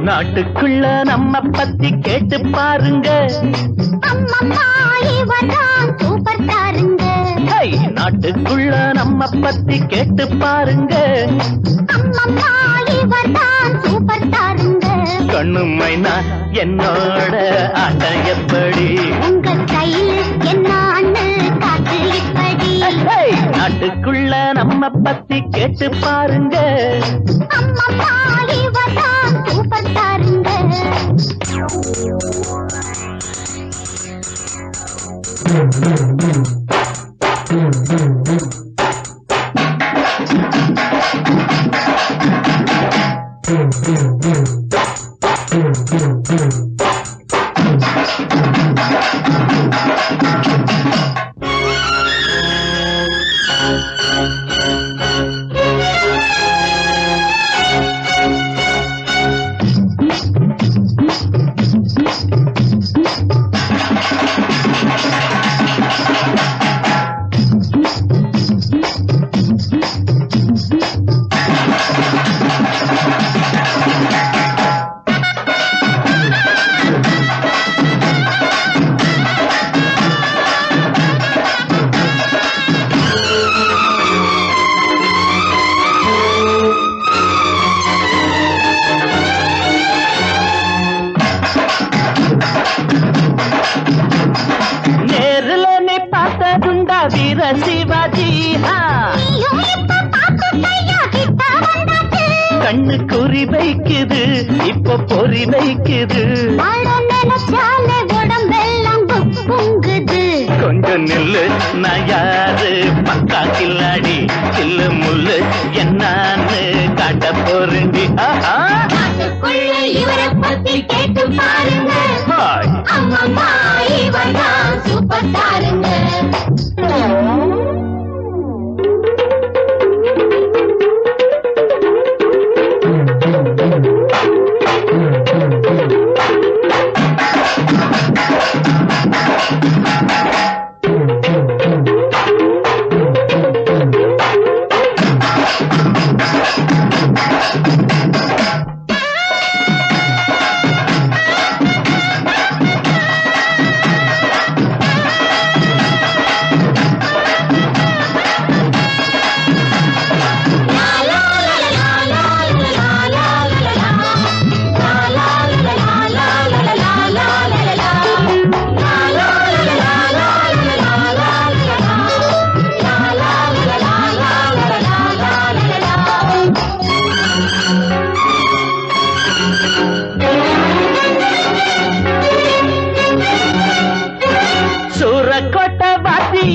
நாட்டுக்குள்ள நம்ம பத்தி கேட்டு பாருங்க. சூப்பர் தாருங்க. நாட்டுக்குள்ள நம்ம பத்தி கேட்டு பாருங்க. சூப்பர் தாருங்க. கண்ணு மைனா என்னோட ஆட்டம் எப்படி? உங்க ஸ்டைல் என்ன காட்டு எப்படி? நாட்டுக்குள்ள நம்ம பத்தி கேட்டு பாருங்க. சூப்பர் தாருங்க. வீர சிவாஜி கண்ணு குறி வைக்குது, இப்ப பொறி வைக்குது. கொஞ்சம் நில்லு, நான் யாரு பக்கா கில்லாடி, கில்லு முள்ளு என்னான்னு காட்ட போறேன்டி. இவரை பத்தி கேட்டு பாருங்க. சூப்பர் தாருங்க.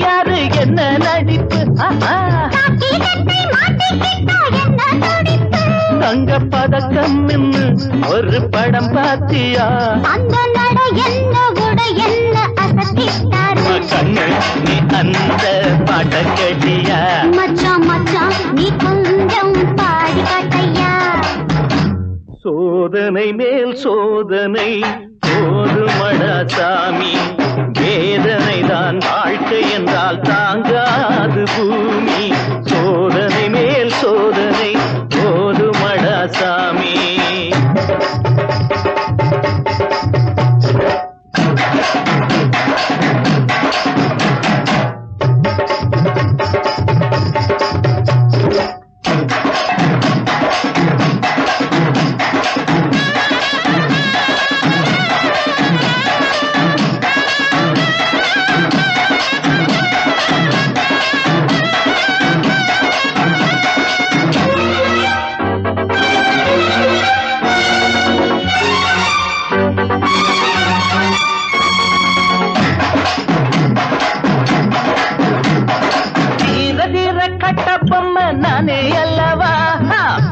யாரு என்ன நடிப்பு, தங்க பதக்கம் ஒரு படம் பாத்தியா? அந்த நட என்ன கூட என்ன அசத்திட்டாரு கண்ணு, நீ அந்த பாட்ட கேட்டியா? மச்சான் மச்சான் நீ கொஞ்சம் பாடி காட்டையா? சோதனை மேல் சோதனை போதுமடா சாமி, வேதனை தான் வாழ்க்கை என்றால் தாங்காது பூமி. சோதனை மேல் சோதனை போதுமடா சாமி. கட்டப்பொம்மை நானே அல்லவா,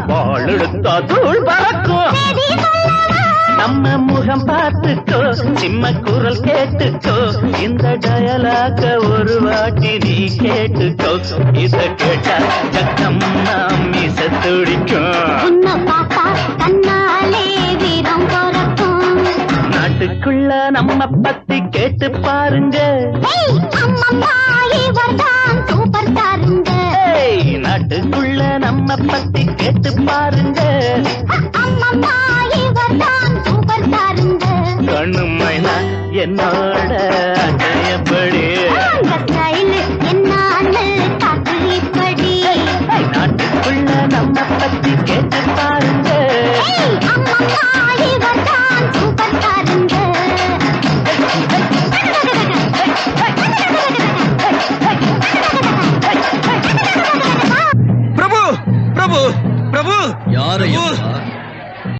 வாழெடுத்தா தூள் பறக்கும். நம்ம முகம் பார்த்துக்கோ, சிம்ம குரல் கேட்டுக்கோ, இந்த டயலாக ஒரு வாட்டி நீ கேட்டுக்கோ. இத கேட்டா சக்கம் நாம் மீச துடிக்கும். நாட்டுக்குள்ள நம்ம பத்தி கேட்டு பாருங்க. சூப்பர் ஸ்டாருங்க. நாட்டுக்குள்ள நம்ம பத்தி கேட்டு பாருங்க. சூப்பர் ஸ்டாருங்க. கண்ணுமைனா என்னோட அட்டையப்படி நாட்டுக்குள்ள நம்ம பத்தி கேட்டு பாருங்க. பிரபு பிரபு பிரபு யாரையும்